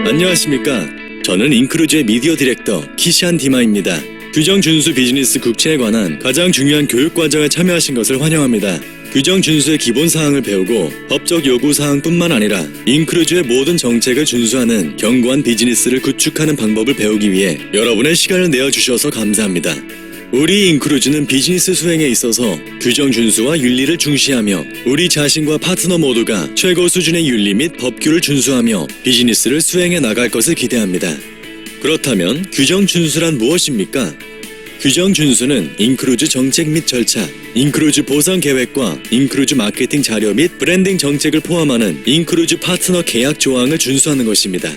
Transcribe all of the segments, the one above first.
안녕하십니까. 저는 인크루즈의 미디어 디렉터 키시안 디마입니다. 규정 준수 비즈니스 국채에 관한 가장 중요한 교육 과정에 참여하신 것을 환영합니다. 규정 준수의 기본 사항을 배우고 법적 요구 사항뿐만 아니라 인크루즈의 모든 정책을 준수하는 견고한 비즈니스를 구축하는 방법을 배우기 위해 여러분의 시간을 내어주셔서 감사합니다. 우리 인크루즈는 비즈니스 수행에 있어서 규정 준수와 윤리를 중시하며 우리 자신과 파트너 모두가 최고 수준의 윤리 및 법규를 준수하며 비즈니스를 수행해 나갈 것을 기대합니다. 그렇다면 규정 준수란 무엇입니까? 규정 준수는 인크루즈 정책 및 절차, 인크루즈 보상 계획과 인크루즈 마케팅 자료 및 브랜딩 정책을 포함하는 인크루즈 파트너 계약 조항을 준수하는 것입니다.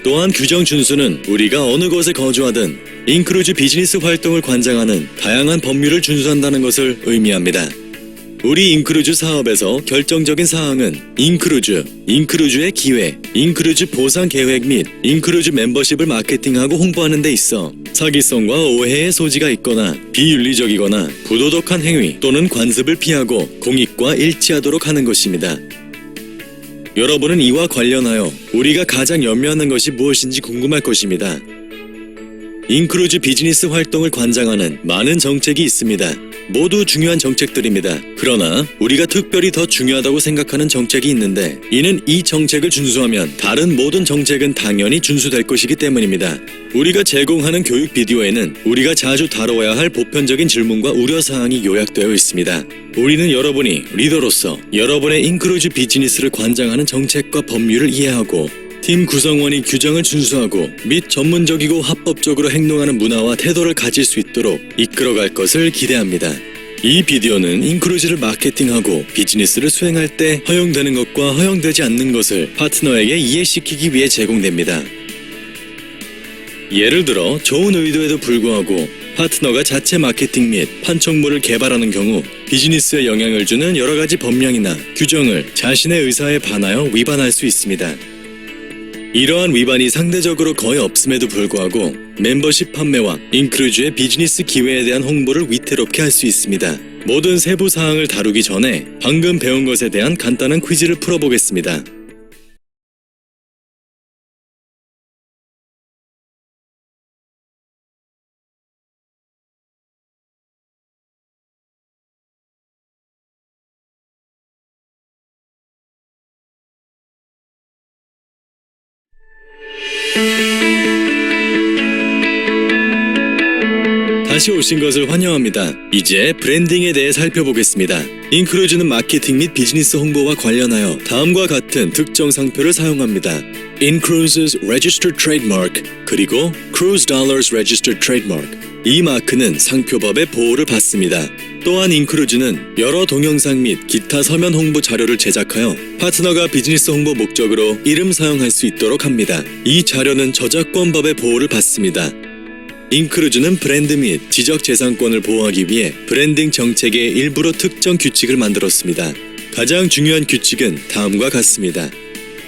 또한 규정 준수는 우리가 어느 곳에 거주하든 인크루즈 비즈니스 활동을 관장하는 다양한 법률을 준수한다는 것을 의미합니다. 우리 인크루즈 사업에서 결정적인 사항은 인크루즈의 기회, 인크루즈 보상 계획 및 인크루즈 멤버십을 마케팅하고 홍보하는 데 있어 사기성과 오해의 소지가 있거나 비윤리적이거나 부도덕한 행위 또는 관습을 피하고 공익과 일치하도록 하는 것입니다. 여러분은 이와 관련하여 우리가 가장 염려하는 것이 무엇인지 궁금할 것입니다. 인크루즈 비즈니스 활동을 관장하는 많은 정책이 있습니다. 모두 중요한 정책들입니다. 그러나 우리가 특별히 더 중요하다고 생각하는 정책이 있는데 이는 이 정책을 준수하면 다른 모든 정책은 당연히 준수될 것이기 때문입니다. 우리가 제공하는 교육 비디오에는 우리가 자주 다뤄야 할 보편적인 질문과 우려사항이 요약되어 있습니다. 우리는 여러분이 리더로서 여러분의 인크루즈 비즈니스를 관장하는 정책과 법률을 이해하고 팀 구성원이 규정을 준수하고 및 전문적이고 합법적으로 행동하는 문화와 태도를 가질 수 있도록 이끌어갈 것을 기대합니다. 이 비디오는 인크루즈를 마케팅하고 비즈니스를 수행할 때 허용되는 것과 허용되지 않는 것을 파트너에게 이해시키기 위해 제공됩니다. 예를 들어 좋은 의도에도 불구하고 파트너가 자체 마케팅 및 판촉물을 개발하는 경우 비즈니스에 영향을 주는 여러 가지 법령이나 규정을 자신의 의사에 반하여 위반할 수 있습니다. 이러한 위반이 상대적으로 거의 없음에도 불구하고 멤버십 판매와 인크루즈의 비즈니스 기회에 대한 홍보를 위태롭게 할 수 있습니다. 모든 세부 사항을 다루기 전에 방금 배운 것에 대한 간단한 퀴즈를 풀어보겠습니다. 다시 오신 것을 환영합니다. 이제 브랜딩에 대해 살펴보겠습니다. 인크루즈는 마케팅 및 비즈니스 홍보와 관련하여 다음과 같은 특정 상표를 사용합니다. Incruises Registered Trademark 그리고 Cruise Dollars Registered Trademark. 이 마크는 상표법의 보호를 받습니다. 또한 인크루즈는 여러 동영상 및 기타 서면 홍보 자료를 제작하여 파트너가 비즈니스 홍보 목적으로 이름 사용할 수 있도록 합니다. 이 자료는 저작권법의 보호를 받습니다. 인크루즈는 브랜드 및 지적재산권을 보호하기 위해 브랜딩 정책의 일부러 특정 규칙을 만들었습니다. 가장 중요한 규칙은 다음과 같습니다.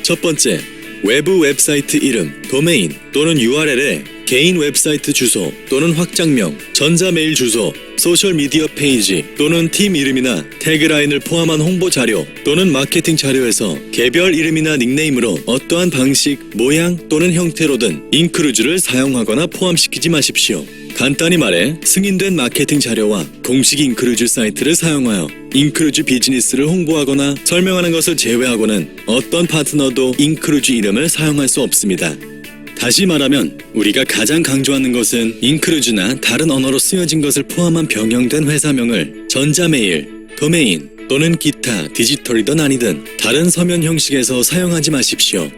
첫 번째, 외부 웹사이트 이름, 도메인 또는 URL에 개인 웹사이트 주소 또는 확장명, 전자메일 주소, 소셜미디어 페이지 또는 팀 이름이나 태그라인을 포함한 홍보 자료 또는 마케팅 자료에서 개별 이름이나 닉네임으로 어떠한 방식, 모양 또는 형태로든 인크루즈를 사용하거나 포함시키지 마십시오. 간단히 말해 승인된 마케팅 자료와 공식 인크루즈 사이트를 사용하여 인크루즈 비즈니스를 홍보하거나 설명하는 것을 제외하고는 어떤 파트너도 인크루즈 이름을 사용할 수 없습니다. 다시 말하면 우리가 가장 강조하는 것은 인크루즈나 다른 언어로 쓰여진 것을 포함한 병형된 회사명을 전자메일, 도메인 또는 기타 디지털이든 아니든 다른 서면 형식에서 사용하지 마십시오.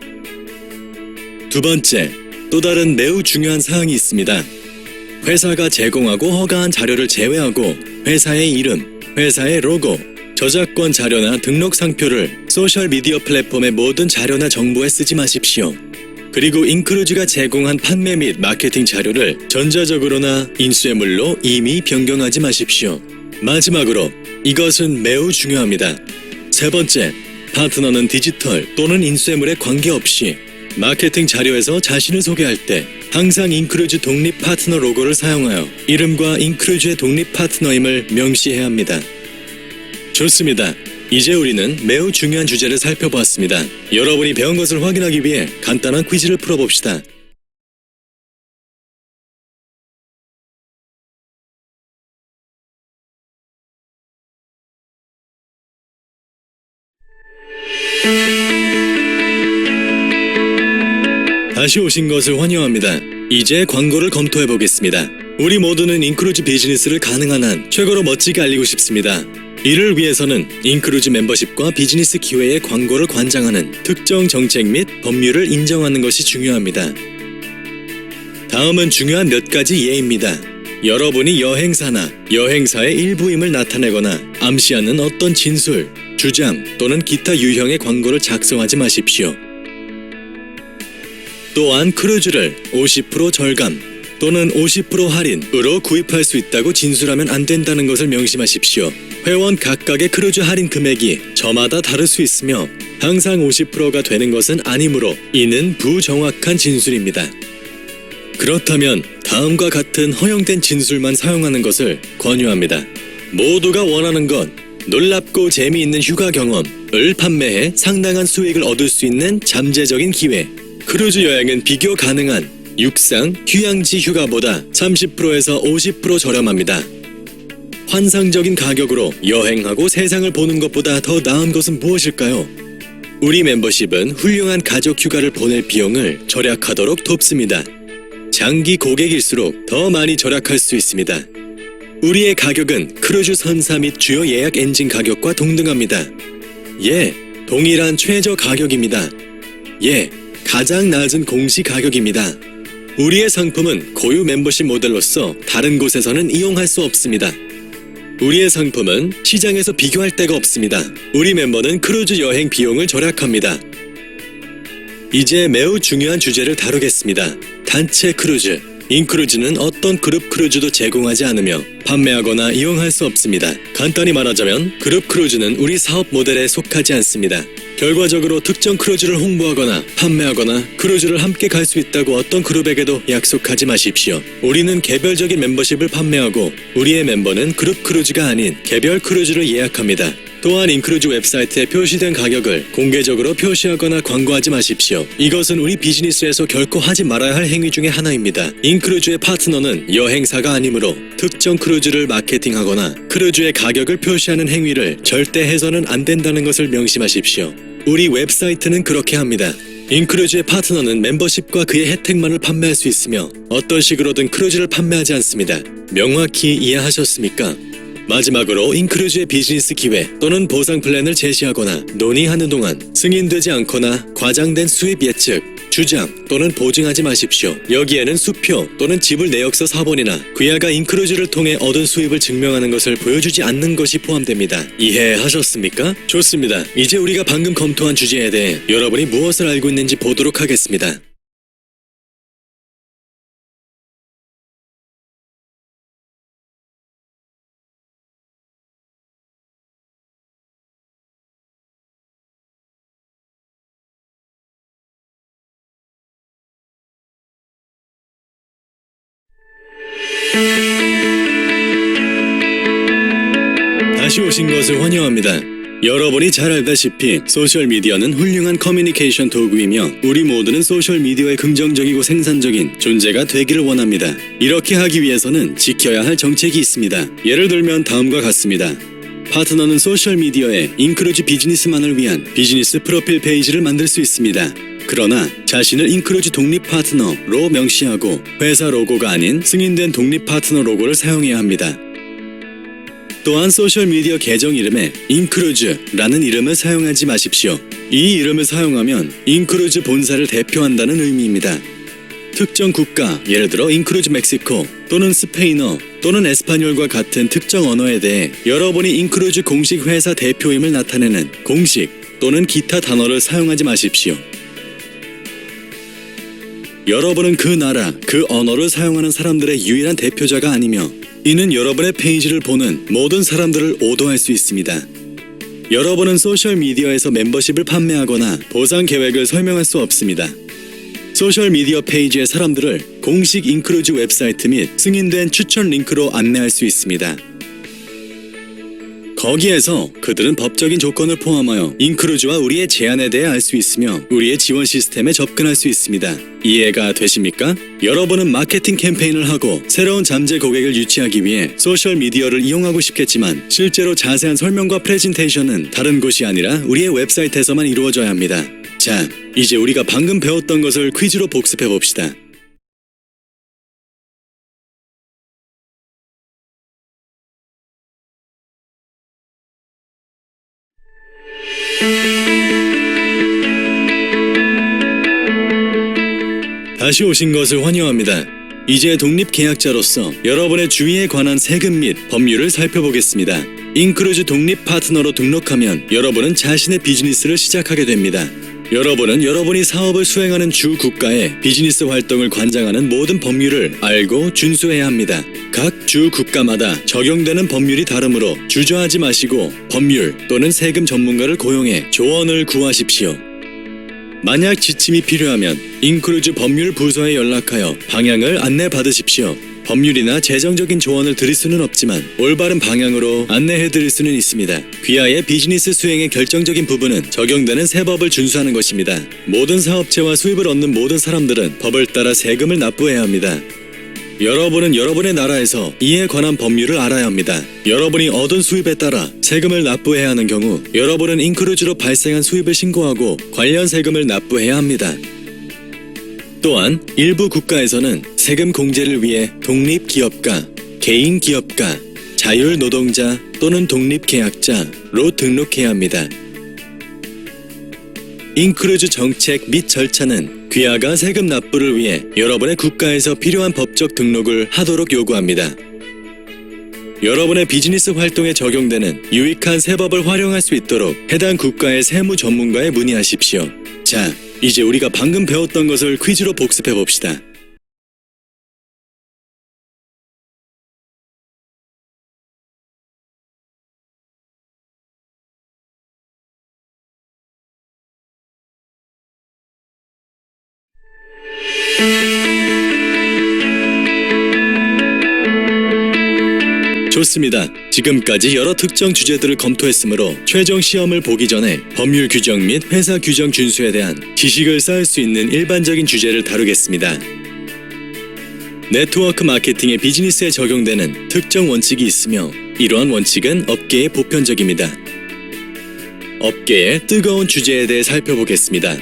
두 번째, 또 다른 매우 중요한 사항이 있습니다. 회사가 제공하고 허가한 자료를 제외하고 회사의 이름, 회사의 로고, 저작권 자료나 등록 상표를 소셜미디어 플랫폼의 모든 자료나 정보에 쓰지 마십시오. 그리고 인크루즈가 제공한 판매 및 마케팅 자료를 전자적으로나 인쇄물로 이미 변경하지 마십시오. 마지막으로 이것은 매우 중요합니다. 세 번째, 파트너는 디지털 또는 인쇄물에 관계없이 마케팅 자료에서 자신을 소개할 때 항상 인크루즈 독립 파트너 로고를 사용하여 이름과 인크루즈의 독립 파트너임을 명시해야 합니다. 좋습니다. 이제 우리는 매우 중요한 주제를 살펴보았습니다. 여러분이 배운 것을 확인하기 위해 간단한 퀴즈를 풀어봅시다. 다시 오신 것을 환영합니다. 이제 광고를 검토해 보겠습니다. 우리 모두는 인크루즈 비즈니스를 가능한 한 최고로 멋지게 알리고 싶습니다. 이를 위해서는 인크루즈 멤버십과 비즈니스 기회의 광고를 관장하는 특정 정책 및 법률을 인정하는 것이 중요합니다. 다음은 중요한 몇 가지 예입니다. 여러분이 여행사나 여행사의 일부임을 나타내거나 암시하는 어떤 진술, 주장 또는 기타 유형의 광고를 작성하지 마십시오. 또한 크루즈를 50% 절감 또는 50% 할인으로 구입할 수 있다고 진술하면 안 된다는 것을 명심하십시오. 회원 각각의 크루즈 할인 금액이 저마다 다를 수 있으며 항상 50%가 되는 것은 아니므로 이는 부정확한 진술입니다. 그렇다면 다음과 같은 허용된 진술만 사용하는 것을 권유합니다. 모두가 원하는 건 놀랍고 재미있는 휴가 경험을 판매해 상당한 수익을 얻을 수 있는 잠재적인 기회. 크루즈 여행은 비교 가능한 육상, 휴양지 휴가보다 30%에서 50% 저렴합니다. 환상적인 가격으로 여행하고 세상을 보는 것보다 더 나은 것은 무엇일까요? 우리 멤버십은 훌륭한 가족 휴가를 보낼 비용을 절약하도록 돕습니다. 장기 고객일수록 더 많이 절약할 수 있습니다. 우리의 가격은 크루즈 선사 및 주요 예약 엔진 가격과 동등합니다. 예, 동일한 최저 가격입니다. 예, 가장 낮은 공시 가격입니다. 우리의 상품은 고유 멤버십 모델로서 다른 곳에서는 이용할 수 없습니다. 우리의 상품은 시장에서 비교할 데가 없습니다. 우리 멤버는 크루즈 여행 비용을 절약합니다. 이제 매우 중요한 주제를 다루겠습니다. 단체 크루즈. 인크루즈는 어떤 그룹 크루즈도 제공하지 않으며 판매하거나 이용할 수 없습니다. 간단히 말하자면 그룹 크루즈는 우리 사업 모델에 속하지 않습니다. 결과적으로 특정 크루즈를 홍보하거나 판매하거나 크루즈를 함께 갈 수 있다고 어떤 그룹에게도 약속하지 마십시오. 우리는 개별적인 멤버십을 판매하고 우리의 멤버는 그룹 크루즈가 아닌 개별 크루즈를 예약합니다. 또한 인크루즈 웹사이트에 표시된 가격을 공개적으로 표시하거나 광고하지 마십시오. 이것은 우리 비즈니스에서 결코 하지 말아야 할 행위 중에 하나입니다. 인크루즈의 파트너는 여행사가 아니므로 특정 크루즈를 마케팅하거나 크루즈의 가격을 표시하는 행위를 절대 해서는 안 된다는 것을 명심하십시오. 우리 웹사이트는 그렇게 합니다. 인크루즈의 파트너는 멤버십과 그의 혜택만을 판매할 수 있으며 어떤 식으로든 크루즈를 판매하지 않습니다. 명확히 이해하셨습니까? 마지막으로 인크루즈의 비즈니스 기회 또는 보상 플랜을 제시하거나 논의하는 동안 승인되지 않거나 과장된 수입 예측, 주장 또는 보증하지 마십시오. 여기에는 수표 또는 지불 내역서 사본이나 귀하가 인크루즈를 통해 얻은 수입을 증명하는 것을 보여주지 않는 것이 포함됩니다. 이해하셨습니까? 좋습니다. 이제 우리가 방금 검토한 주제에 대해 여러분이 무엇을 알고 있는지 보도록 하겠습니다. 다시 오신 것을 환영합니다. 여러분이 잘 알다시피 소셜미디어는 훌륭한 커뮤니케이션 도구이며 우리 모두는 소셜미디어의 긍정적이고 생산적인 존재가 되기를 원합니다. 이렇게 하기 위해서는 지켜야 할 정책이 있습니다. 예를 들면 다음과 같습니다. 파트너는 소셜미디어에 인크루즈 비즈니스만을 위한 비즈니스 프로필 페이지를 만들 수 있습니다. 그러나 자신을 인크루즈 독립 파트너로 명시하고 회사 로고가 아닌 승인된 독립 파트너 로고를 사용해야 합니다. 또한 소셜미디어 계정 이름에 인크루즈라는 이름을 사용하지 마십시오. 이 이름을 사용하면 인크루즈 본사를 대표한다는 의미입니다. 특정 국가, 예를 들어 인크루즈 멕시코 또는 스페인어 또는 에스파뇰과 같은 특정 언어에 대해 여러분이 인크루즈 공식 회사 대표임을 나타내는 공식 또는 기타 단어를 사용하지 마십시오. 여러분은 그 나라, 그 언어를 사용하는 사람들의 유일한 대표자가 아니며 이는 여러분의 페이지를 보는 모든 사람들을 오도할 수 있습니다. 여러분은 소셜미디어에서 멤버십을 판매하거나 보상 계획을 설명할 수 없습니다. 소셜미디어 페이지의 사람들을 공식 인크루즈 웹사이트 및 승인된 추천 링크로 안내할 수 있습니다. 거기에서 그들은 법적인 조건을 포함하여 인크루즈와 우리의 제안에 대해 알 수 있으며 우리의 지원 시스템에 접근할 수 있습니다. 이해가 되십니까? 여러분은 마케팅 캠페인을 하고 새로운 잠재 고객을 유치하기 위해 소셜 미디어를 이용하고 싶겠지만 실제로 자세한 설명과 프레젠테이션은 다른 곳이 아니라 우리의 웹사이트에서만 이루어져야 합니다. 자, 이제 우리가 방금 배웠던 것을 퀴즈로 복습해 봅시다. 다시 오신 것을 환영합니다. 이제 독립계약자로서 여러분의 주의에 관한 세금 및 법률을 살펴보겠습니다. 인크루즈 독립 파트너로 등록하면 여러분은 자신의 비즈니스를 시작하게 됩니다. 여러분은 여러분이 사업을 수행하는 주 국가의 비즈니스 활동을 관장하는 모든 법률을 알고 준수해야 합니다. 각 주 국가마다 적용되는 법률이 다르므로 주저하지 마시고 법률 또는 세금 전문가를 고용해 조언을 구하십시오. 만약 지침이 필요하면 인크루즈 법률 부서에 연락하여 방향을 안내받으십시오. 법률이나 재정적인 조언을 드릴 수는 없지만 올바른 방향으로 안내해 드릴 수는 있습니다. 귀하의 비즈니스 수행의 결정적인 부분은 적용되는 세 법을 준수하는 것입니다. 모든 사업체와 수입을 얻는 모든 사람들은 법을 따라 세금을 납부해야 합니다. 여러분은 여러분의 나라에서 이에 관한 법률을 알아야 합니다. 여러분이 얻은 수입에 따라 세금을 납부해야 하는 경우 여러분은 인크루즈로 발생한 수입을 신고하고 관련 세금을 납부해야 합니다. 또한 일부 국가에서는 세금 공제를 위해 독립기업가, 개인기업가, 자율노동자 또는 독립계약자로 등록해야 합니다. 인크루즈 정책 및 절차는 귀하가 세금 납부를 위해 여러분의 국가에서 필요한 법적 등록을 하도록 요구합니다. 여러분의 비즈니스 활동에 적용되는 유익한 세법을 활용할 수 있도록 해당 국가의 세무 전문가에 문의하십시오. 자, 이제 우리가 방금 배웠던 것을 퀴즈로 복습해 봅시다. 좋습니다. 지금까지 여러 특정 주제들을 검토했으므로 최종 시험을 보기 전에 법률 규정 및 회사 규정 준수에 대한 지식을 쌓을 수 있는 일반적인 주제를 다루겠습니다. 네트워크 마케팅의 비즈니스에 적용되는 특정 원칙이 있으며 이러한 원칙은 업계에 보편적입니다. 업계의 뜨거운 주제에 대해 살펴보겠습니다.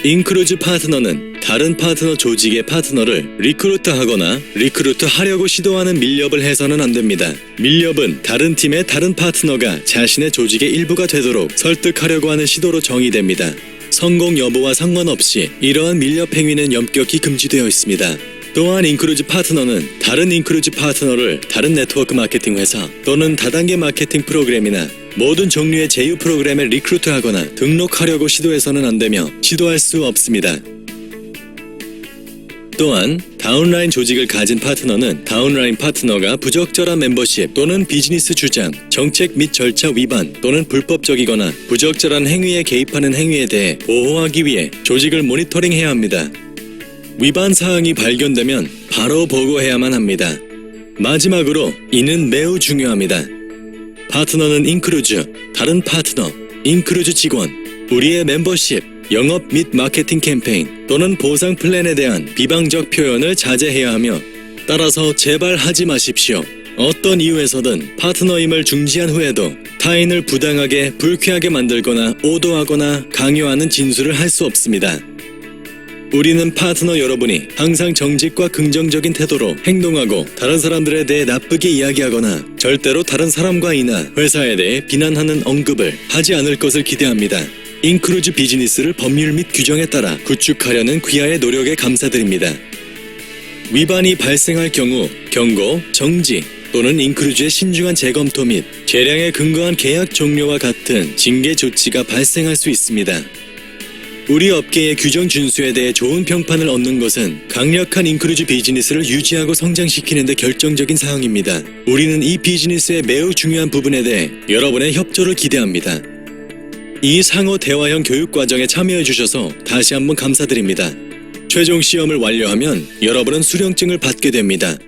인크루즈 파트너는 다른 파트너 조직의 파트너를 리크루트하거나 리크루트하려고 시도하는 밀렵을 해서는 안 됩니다. 밀렵은 다른 팀의 다른 파트너가 자신의 조직의 일부가 되도록 설득하려고 하는 시도로 정의됩니다. 성공 여부와 상관없이 이러한 밀렵 행위는 엄격히 금지되어 있습니다. 또한 인크루즈 파트너는 다른 인크루즈 파트너를 다른 네트워크 마케팅 회사 또는 다단계 마케팅 프로그램이나 모든 종류의 제휴 프로그램에 리크루트하거나 등록하려고 시도해서는 안 되며 시도할 수 없습니다. 또한 다운라인 조직을 가진 파트너는 다운라인 파트너가 부적절한 멤버십 또는 비즈니스 주장, 정책 및 절차 위반 또는 불법적이거나 부적절한 행위에 개입하는 행위에 대해 보호하기 위해 조직을 모니터링해야 합니다. 위반 사항이 발견되면 바로 보고해야만 합니다. 마지막으로 이는 매우 중요합니다. 파트너는 인크루즈, 다른 파트너, 인크루즈 직원, 우리의 멤버십, 영업 및 마케팅 캠페인 또는 보상 플랜에 대한 비방적 표현을 자제해야 하며 따라서 제발 하지 마십시오. 어떤 이유에서든 파트너임을 중지한 후에도 타인을 부당하게 불쾌하게 만들거나 오도하거나 강요하는 진술을 할 수 없습니다. 우리는 파트너 여러분이 항상 정직과 긍정적인 태도로 행동하고 다른 사람들에 대해 나쁘게 이야기하거나 절대로 다른 사람과이나 회사에 대해 비난하는 언급을 하지 않을 것을 기대합니다. 인크루즈 비즈니스를 법률 및 규정에 따라 구축하려는 귀하의 노력에 감사드립니다. 위반이 발생할 경우 경고, 정지 또는 인크루즈의 신중한 재검토 및 재량에 근거한 계약 종료와 같은 징계 조치가 발생할 수 있습니다. 우리 업계의 규정 준수에 대해 좋은 평판을 얻는 것은 강력한 인크루즈 비즈니스를 유지하고 성장시키는 데 결정적인 사항입니다. 우리는 이 비즈니스의 매우 중요한 부분에 대해 여러분의 협조를 기대합니다. 이 상호 대화형 교육 과정에 참여해 주셔서 다시 한번 감사드립니다. 최종 시험을 완료하면 여러분은 수령증을 받게 됩니다.